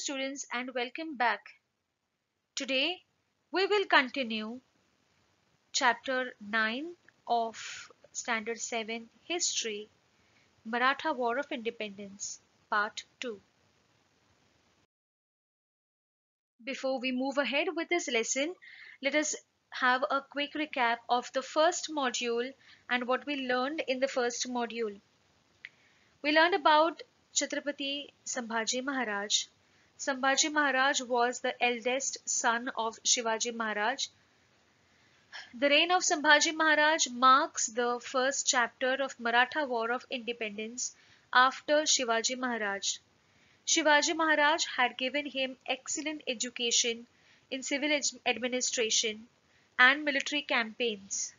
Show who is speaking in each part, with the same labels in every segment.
Speaker 1: students, and welcome back. Today we will continue chapter 9 of Standard 7 History, Maratha War of Independence, Part 2. Before we move ahead with this lesson, let us have a quick recap of the first module and what we learned in the first module. We learned about Chhatrapati Sambhaji Maharaj. Sambhaji Maharaj was the eldest son of Shivaji Maharaj. The reign of Sambhaji Maharaj marks the first chapter of Maratha War of Independence after Shivaji Maharaj. Shivaji Maharaj had given him excellent education in civil administration and military campaigns.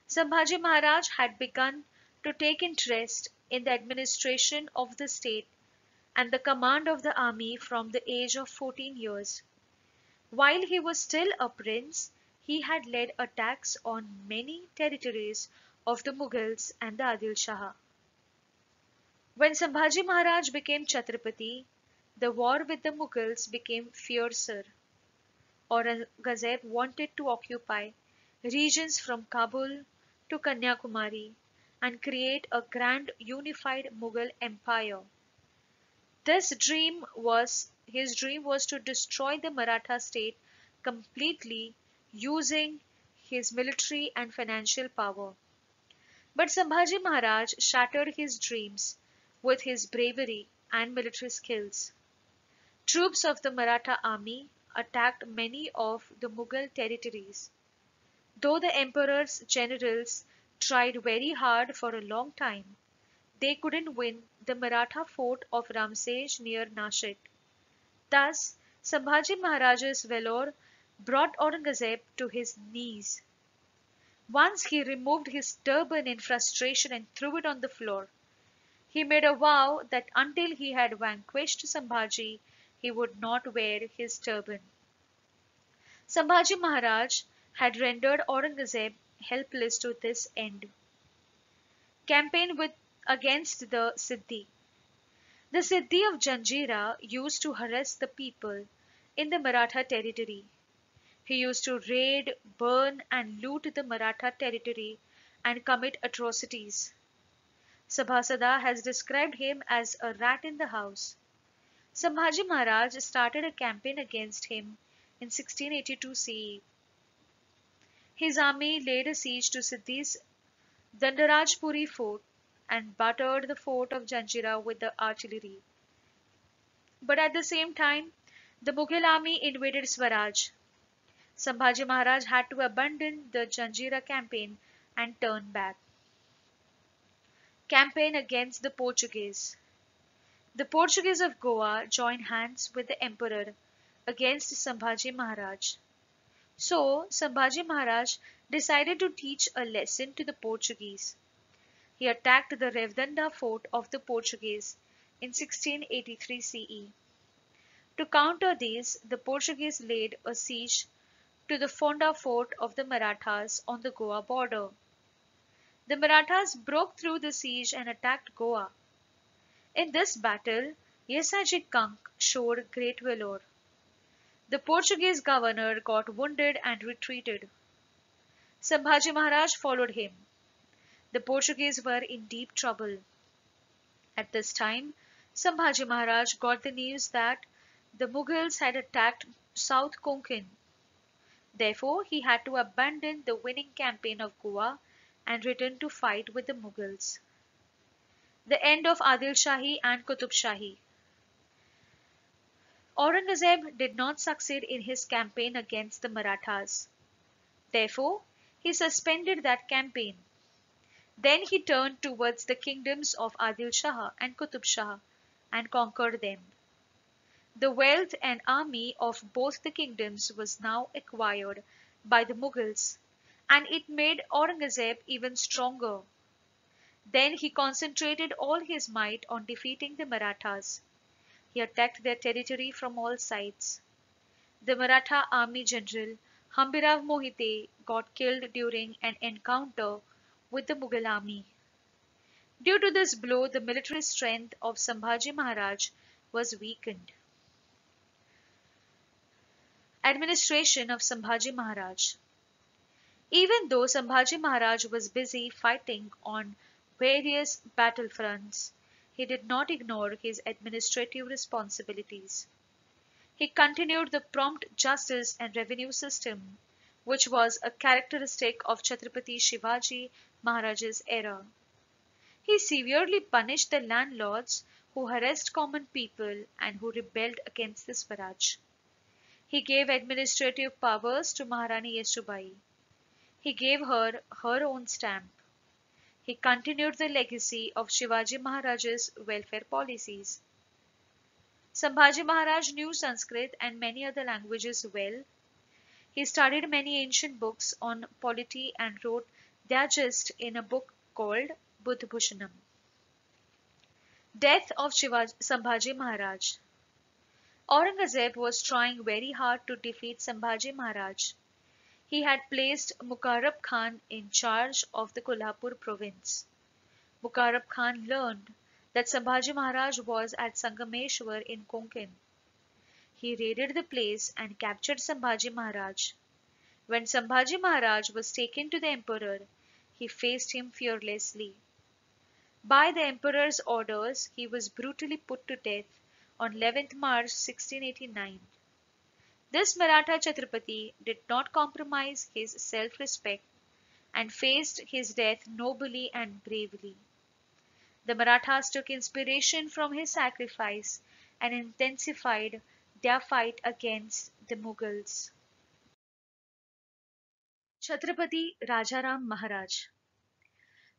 Speaker 1: Sambhaji Maharaj had begun to take interest in the administration of the state and the command of the army from the age of 14 years. While he was still a prince, he had led attacks on many territories of the Mughals and the Adil Shah. When Sambhaji Maharaj became Chhatrapati, the war with the Mughals became fiercer. Aurangzeb wanted to occupy regions from Kabul to Kanyakumari and create a grand unified Mughal empire. His dream was to destroy the Maratha state completely using his military and financial power. But Sambhaji Maharaj shattered his dreams with his bravery and military skills. Troops of the Maratha army attacked many of the Mughal territories. Though the emperor's generals tried very hard for a long time, they couldn't win the Maratha fort of Ramsej near Nashik. Thus, Sambhaji Maharaj's valor brought Aurangzeb to his knees. Once he removed his turban in frustration and threw it on the floor. He made a vow that until he had vanquished Sambhaji, he would not wear his turban. Sambhaji Maharaj had rendered Aurangzeb helpless to this end. Campaign against the Siddhi. The Siddhi of Janjira used to harass the people in the Maratha territory. He used to raid, burn, and loot the Maratha territory and commit atrocities. Sabhasada has described him as a rat in the house. Sambhaji Maharaj started a campaign against him in 1682 CE. His army laid a siege to Siddhi's Dandarajpuri fort and battered the fort of Janjira with the artillery. But at the same time, the Mughal army invaded Swaraj. Sambhaji Maharaj had to abandon the Janjira campaign and turn back. Campaign against the Portuguese. The Portuguese of Goa joined hands with the emperor against Sambhaji Maharaj. So, Sambhaji Maharaj decided to teach a lesson to the Portuguese. He attacked the Revdanda fort of the Portuguese in 1683 CE. To counter these, the Portuguese laid a siege to the Fonda fort of the Marathas on the Goa border. The Marathas broke through the siege and attacked Goa. In this battle, Yesaji Kank showed great valor. The Portuguese governor got wounded and retreated. Sambhaji Maharaj followed him. The Portuguese were in deep trouble. At this time, Sambhaji Maharaj got the news that the Mughals had attacked South Konkan. Therefore, he had to abandon the winning campaign of Goa and return to fight with the Mughals. The end of Adil Shahi and Qutub Shahi. Aurangzeb did not succeed in his campaign against the Marathas. Therefore, he suspended that campaign. Then he turned towards the kingdoms of Adil Shah and Qutub Shah and conquered them. The wealth and army of both the kingdoms was now acquired by the Mughals, and it made Aurangzeb even stronger. Then he concentrated all his might on defeating the Marathas. He attacked their territory from all sides. The Maratha army general Hambirav Mohite got killed during an encounter with the Mughal army. Due to this blow, the military strength of Sambhaji Maharaj was weakened. Administration of Sambhaji Maharaj. Even though Sambhaji Maharaj was busy fighting on various battlefronts, he did not ignore his administrative responsibilities. He continued the prompt justice and revenue system, which was a characteristic of Chhatrapati Shivaji Maharaj's era. He severely punished the landlords who harassed common people and who rebelled against the Swaraj. He gave administrative powers to Maharani Yesubai. He gave her her own stamp. He continued the legacy of Shivaji Maharaj's welfare policies. Sambhaji Maharaj knew Sanskrit and many other languages well. He studied many ancient books on polity and wrote digest in a book called Buddhabhushanam. Death of Sambhaji Maharaj. Aurangzeb was trying very hard to defeat Sambhaji Maharaj. He had placed Mukarrab Khan in charge of the Kolhapur province. Mukarrab Khan learned that Sambhaji Maharaj was at Sangameshwar in Konkan. He raided the place and captured Sambhaji Maharaj. When Sambhaji Maharaj was taken to the emperor, he faced him fearlessly. By the emperor's orders, he was brutally put to death on 11th March 1689. This Maratha Chhatrapati did not compromise his self-respect and faced his death nobly and bravely. The Marathas took inspiration from his sacrifice and intensified their fight against the Mughals. Chhatrapati Rajaram Maharaj.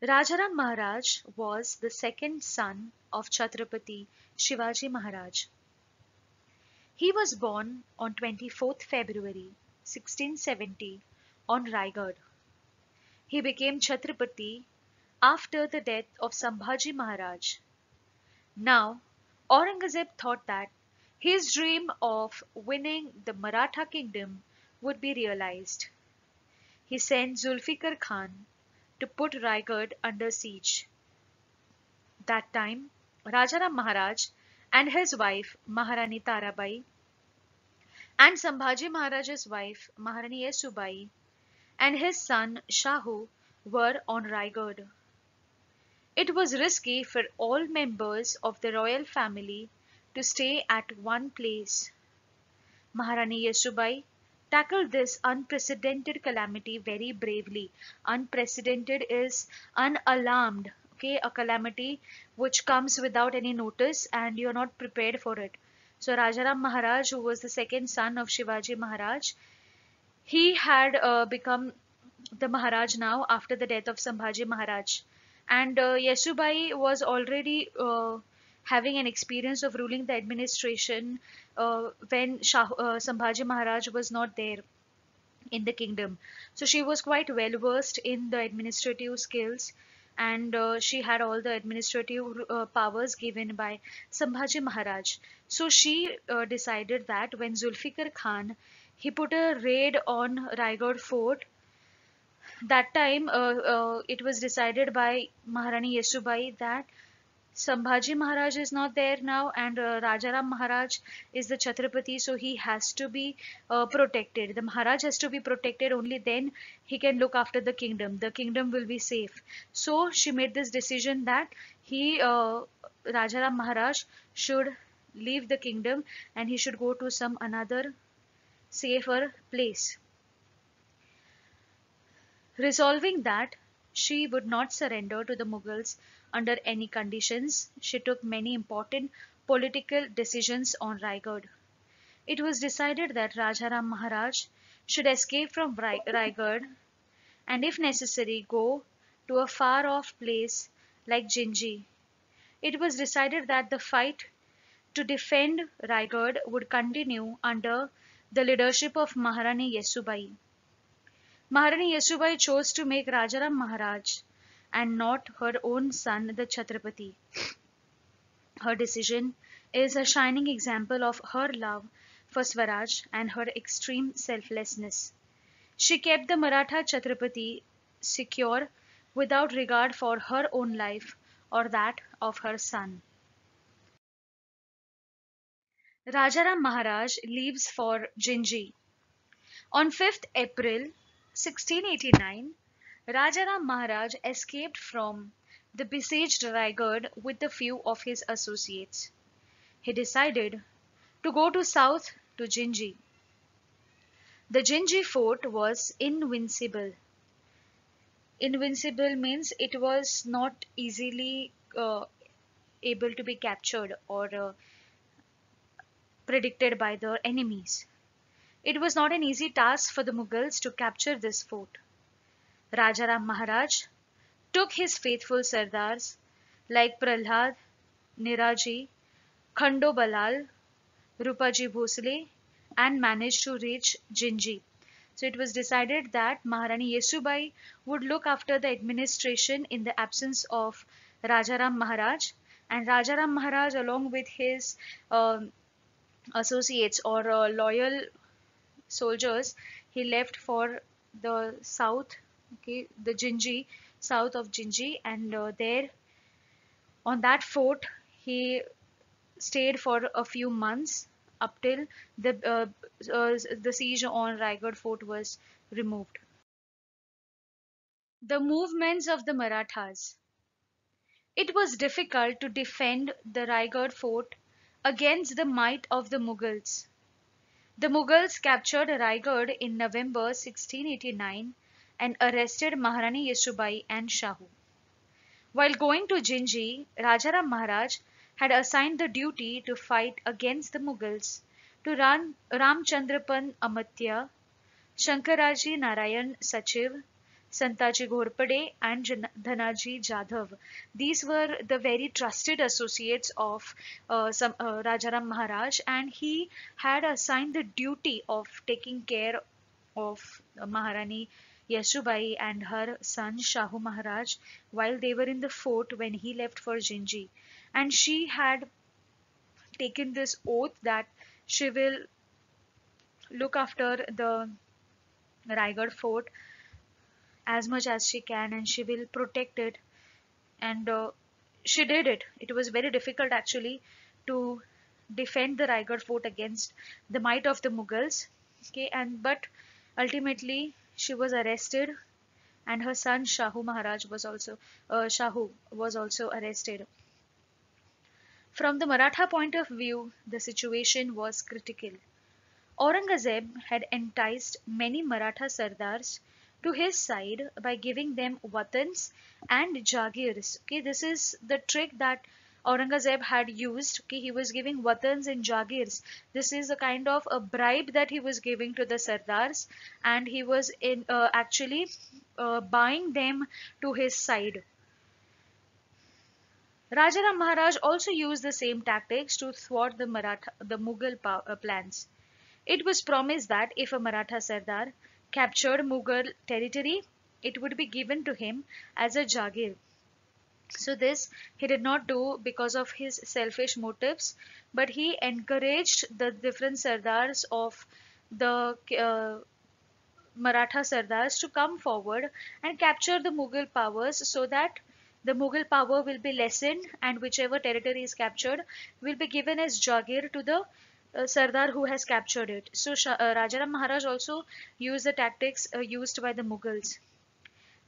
Speaker 1: Rajaram Maharaj was the second son of Chhatrapati Shivaji Maharaj. He was born on 24th February 1670 on Raigad. He became Chhatrapati after the death of Sambhaji Maharaj. Now, Aurangzeb thought that his dream of winning the Maratha kingdom would be realized. He sent Zulfikar Khan to put Raigad under siege. That time, Rajaram Maharaj and his wife Maharani Tarabai and Sambhaji Maharaj's wife Maharani Yesubai and his son Shahu were on Raigad. It was risky for all members of the royal family to stay at one place. Maharani Yesubai tackled this unprecedented calamity very bravely. Unprecedented is unalarmed, okay, a calamity which comes without any notice and you're not prepared for it. So Rajaram Maharaj, who was the second son of Shivaji Maharaj, he had become the Maharaj now after the death of Sambhaji Maharaj. And Yesubai was already having an experience of ruling the administration when Sambhaji Maharaj was not there in the kingdom. So she was quite well versed in the administrative skills and she had all the administrative powers given by Sambhaji Maharaj. So she decided that when Zulfikar Khan he put a raid on Raigad fort, that time it was decided by Maharani Yesubai that Sambhaji Maharaj is not there now and Rajaram Maharaj is the Chhatrapati, so he has to be protected. The Maharaj has to be protected, only then he can look after the kingdom. The kingdom will be safe. So she made this decision that Rajaram Maharaj should leave the kingdom and he should go to some another safer place. Resolving that she would not surrender to the Mughals under any conditions, she took many important political decisions on Raigad. It was decided that Rajaram Maharaj should escape from Raigad and if necessary go to a far off place like Jinji. It was decided that the fight to defend Raigad would continue under the leadership of Maharani Yesubai. Maharani Yesubai chose to make Rajaram Maharaj and not her own son the Chhatrapati. Her decision is a shining example of her love for Swaraj and her extreme selflessness. She kept the Maratha Chhatrapati secure without regard for her own life or that of her son. Rajaram Maharaj leaves for Jinji. On 5th April 1689, Rajaram Maharaj escaped from the besieged Raigad with a few of his associates. He decided to go to south to Jinji. The Jinji fort was invincible. Invincible means it was not easily able to be captured or predicted by the enemies. It was not an easy task for the Mughals to capture this fort. Rajaram Maharaj took his faithful Sardars like Prahlad, Niraji, Khando Balal, Rupaji Bhosle and managed to reach Jinji. So it was decided that Maharani Yesubai would look after the administration in the absence of Rajaram Maharaj, and Rajaram Maharaj along with his um associates or loyal soldiers, he left for the south, okay, the Jinji, south of Jinji, and there on that fort he stayed for a few months up till the siege on Raigad fort was removed. The movements of the Marathas. It was difficult to defend the Raigad fort against the might of the Mughals. The Mughals captured Raigad in November 1689 and arrested Maharani Yesubai and Shahu. While going to Jinji, Rajaram Maharaj had assigned the duty to fight against the Mughals to Ramchandrapan Amatya, Shankaraji Narayan Sachiv, Santaji Ghorpade, and Dhanaji Jadhav. These were the very trusted associates of Rajaram Maharaj, and he had assigned the duty of taking care of Maharani Yasubai and her son Shahu Maharaj while they were in the fort when he left for Jinji. And she had taken this oath that she will look after the Raigad fort as much as she can and she will protect it. And she did it. It was very difficult actually to defend the Raigad fort against the might of the Mughals. Okay, and but ultimately she was arrested and her son Shahu was also arrested. From the Maratha point of view, the situation was critical. Aurangzeb had enticed many Maratha Sardars to his side by giving them watans and jagirs. Okay, this is the trick that Aurangzeb had used. Okay, he was giving watans and jagirs. This is a kind of a bribe that he was giving to the Sardars, and he was in actually buying them to his side. Rajaram Maharaj also used the same tactics to thwart the Mughal plans. It was promised that if a Maratha Sardar captured Mughal territory, it would be given to him as a jagir. So this he did not do because of his selfish motives, but he encouraged the different Sardars of the Maratha Sardars to come forward and capture the Mughal powers so that the Mughal power will be lessened and whichever territory is captured will be given as Jagir to the Sardar who has captured it. So Rajaram Maharaj also used the tactics used by the Mughals.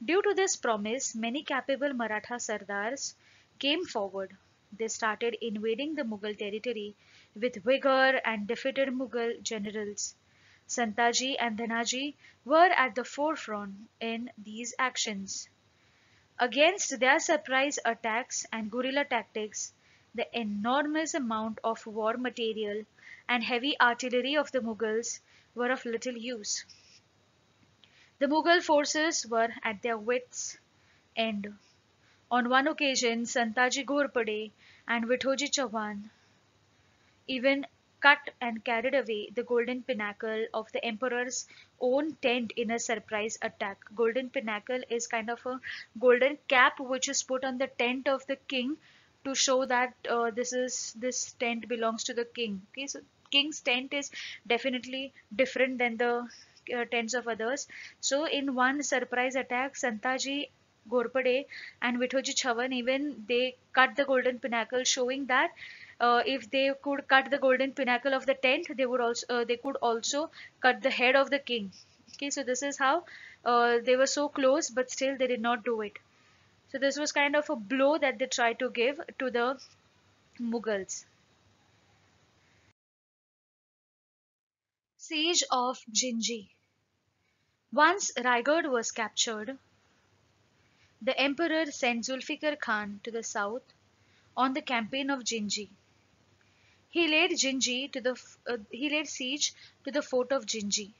Speaker 1: Due to this promise, many capable Maratha Sardars came forward. They started invading the Mughal territory with vigor and defeated Mughal generals. Santaji and Dhanaji were at the forefront in these actions. Against their surprise attacks and guerrilla tactics, the enormous amount of war material and heavy artillery of the Mughals were of little use. The Mughal forces were at their wits' end. On one occasion, Santaji Ghorpade and Vithoji Chauhan even cut and carried away the golden pinnacle of the emperor's own tent in a surprise attack. Golden pinnacle is kind of a golden cap which is put on the tent of the king to show that this tent belongs to the king. Okay, so king's tent is definitely different than the tents of others. So in one surprise attack, Santaji Ghorpade and Vithoji Chauhan even they cut the golden pinnacle, showing that If they could cut the golden pinnacle of the tent, they could also cut the head of the king. Okay, so this is how they were so close, but still they did not do it. So this was kind of a blow that they tried to give to the Mughals. Siege of Jinji. Once Raigad was captured, the emperor sent Zulfikar Khan to the south on the campaign of Jinji. He laid siege to the fort of Jinji.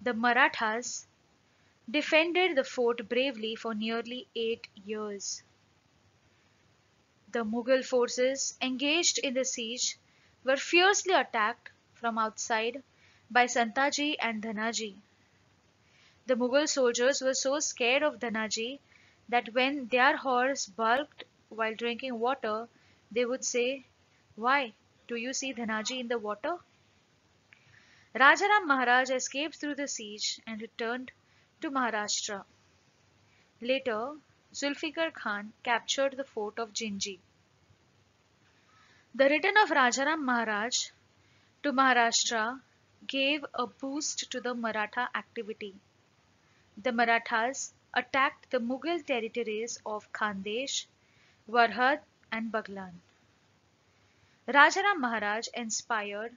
Speaker 1: The Marathas defended the fort bravely for nearly 8 years. The Mughal forces engaged in the siege were fiercely attacked from outside by Santaji and Dhanaji. The Mughal soldiers were so scared of Dhanaji that when their horse balked while drinking water, they would say, "Why, do you see Dhanaji in the water?" Rajaram Maharaj escaped through the siege and returned to Maharashtra. Later, Zulfikar Khan captured the fort of Jinji. The return of Rajaram Maharaj to Maharashtra gave a boost to the Maratha activity. The Marathas attacked the Mughal territories of Khandesh, Warhad and Baglan. Rajaram Maharaj inspired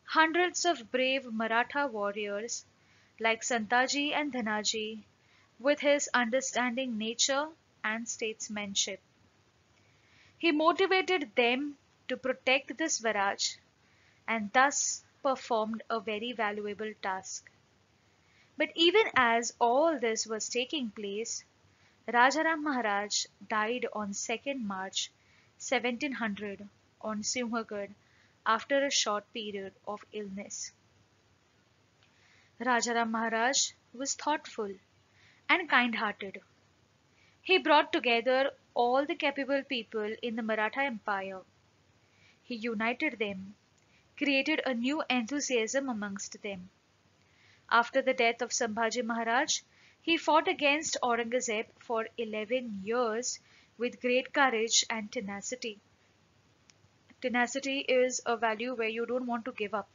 Speaker 1: hundreds of brave Maratha warriors like Santaji and Dhanaji with his understanding nature and statesmanship. He motivated them to protect the Swaraj and thus performed a very valuable task. But even as all this was taking place, Rajaram Maharaj died on 2nd March 1700 on Simhagad after a short period of illness. Rajaram Maharaj was thoughtful and kind-hearted. He brought together all the capable people in the Maratha Empire. He united them, created a new enthusiasm amongst them. After the death of Sambhaji Maharaj, he fought against Aurangzeb for 11 years with great courage and tenacity. Tenacity is a value where you don't want to give up.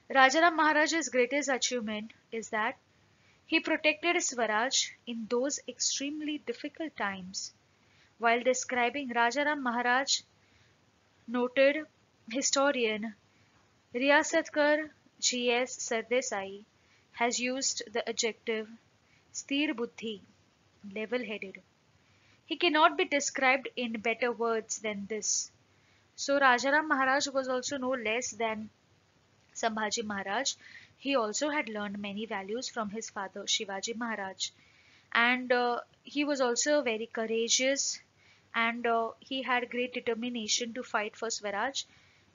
Speaker 1: Rajaram Maharaj's greatest achievement is that he protected Swaraj in those extremely difficult times. While describing Rajaram Maharaj, noted historian Riasatkar G.S. Sardesai has used the adjective "sthir buddhi," level-headed. He cannot be described in better words than this. So Rajaram Maharaj was also no less than Sambhaji Maharaj. He also had learned many values from his father Shivaji Maharaj, and he was also very courageous, and he had great determination to fight for Swaraj.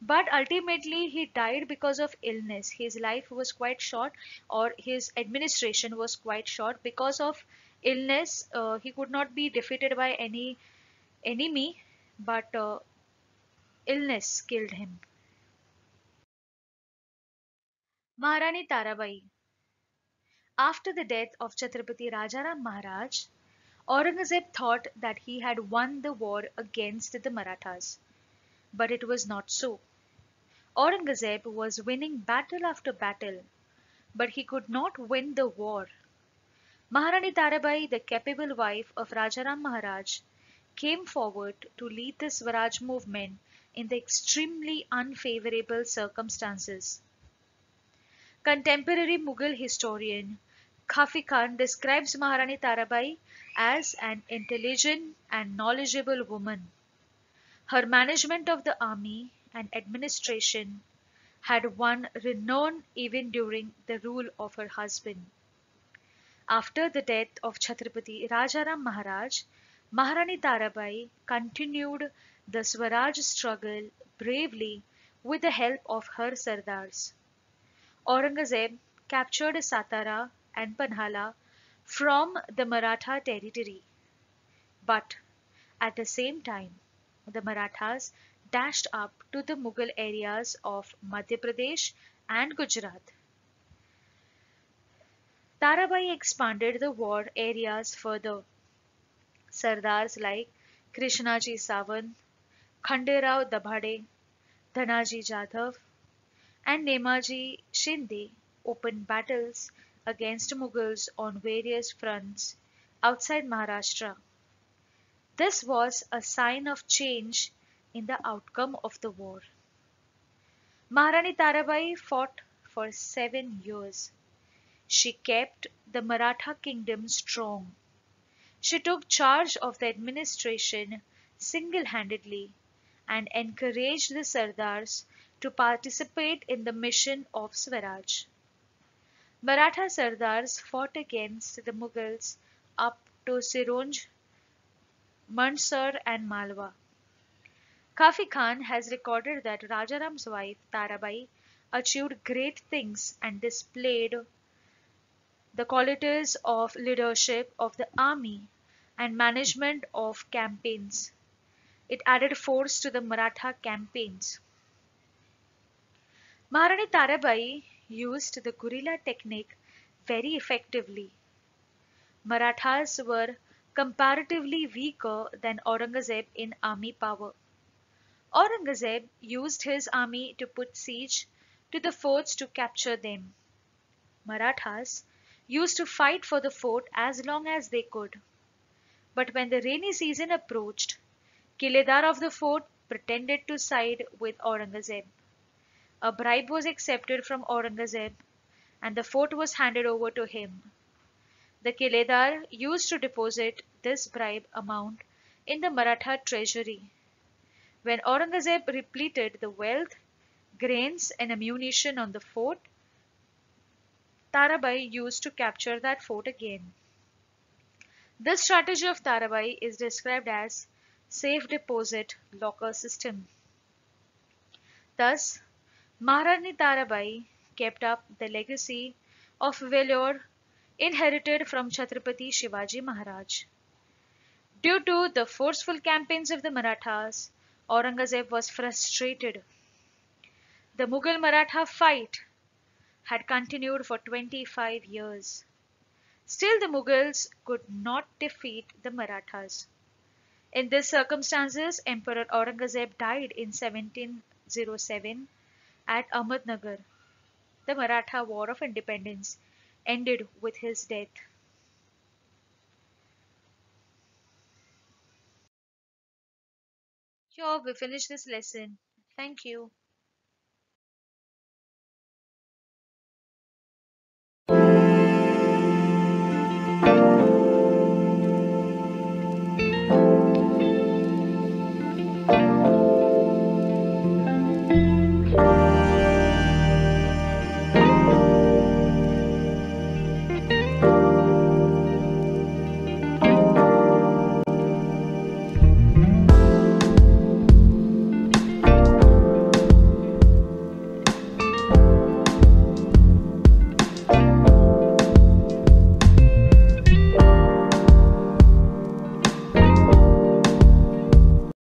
Speaker 1: But ultimately, he died because of illness. His life was quite short, or his administration was quite short because of illness. He could not be defeated by any enemy, but illness killed him. Maharani Tarabai. After the death of Chhatrapati Rajaram Maharaj, Aurangzeb thought that he had won the war against the Marathas. But it was not so. Aurangzeb was winning battle after battle, but he could not win the war. Maharani Tarabai, the capable wife of Rajaram Maharaj, came forward to lead the Swaraj movement in the extremely unfavorable circumstances. Contemporary Mughal historian Khafi Khan describes Maharani Tarabai as an intelligent and knowledgeable woman. Her management of the army and administration had won renown even during the rule of her husband. After the death of Chhatrapati Rajaram Maharaj, Maharani Tarabai continued the Swaraj struggle bravely with the help of her Sardars. Aurangzeb captured Satara and Panhala from the Maratha territory. But at the same time, the Marathas dashed up to the Mughal areas of Madhya Pradesh and Gujarat. Tarabai expanded the war areas further. Sardars like Krishnaji Sawant, Khanderao Dabhade, Dhanaji Jadhav, and Nemaji Shinde opened battles against Mughals on various fronts outside Maharashtra. This was a sign of change in the outcome of the war. Maharani Tarabai fought for 7 years. She kept the Maratha kingdom strong. She took charge of the administration single-handedly and encouraged the Sardars to participate in the mission of Swaraj. Maratha Sardars fought against the Mughals up to Sironj, Mandsaur and Malwa. Kafi Khan has recorded that Rajaram's wife Tarabai achieved great things and displayed the qualities of leadership of the army and management of campaigns. It added force to the Maratha campaigns. Maharani Tarabai used the guerrilla technique very effectively. Marathas were comparatively weaker than Aurangzeb in army power. Aurangzeb used his army to put siege to the forts to capture them. Marathas used to fight for the fort as long as they could. But when the rainy season approached, Kiledar of the fort pretended to side with Aurangzeb. A bribe was accepted from Aurangzeb and the fort was handed over to him. The Kiledar used to deposit this bribe amount in the Maratha treasury. When Aurangzeb repleted the wealth, grains and ammunition on the fort, Tarabai used to capture that fort again. This strategy of Tarabai is described as safe deposit locker system. Thus, Maharani Tarabai kept up the legacy of valor inherited from Chhatrapati Shivaji Maharaj. Due to the forceful campaigns of the Marathas, Aurangzeb was frustrated. The Mughal Maratha fight had continued for 25 years. Still, the Mughals could not defeat the Marathas. In these circumstances, Emperor Aurangzeb died in 1707 at Ahmednagar. The Maratha War of Independence ended with his death. Here we finish this lesson. Thank you.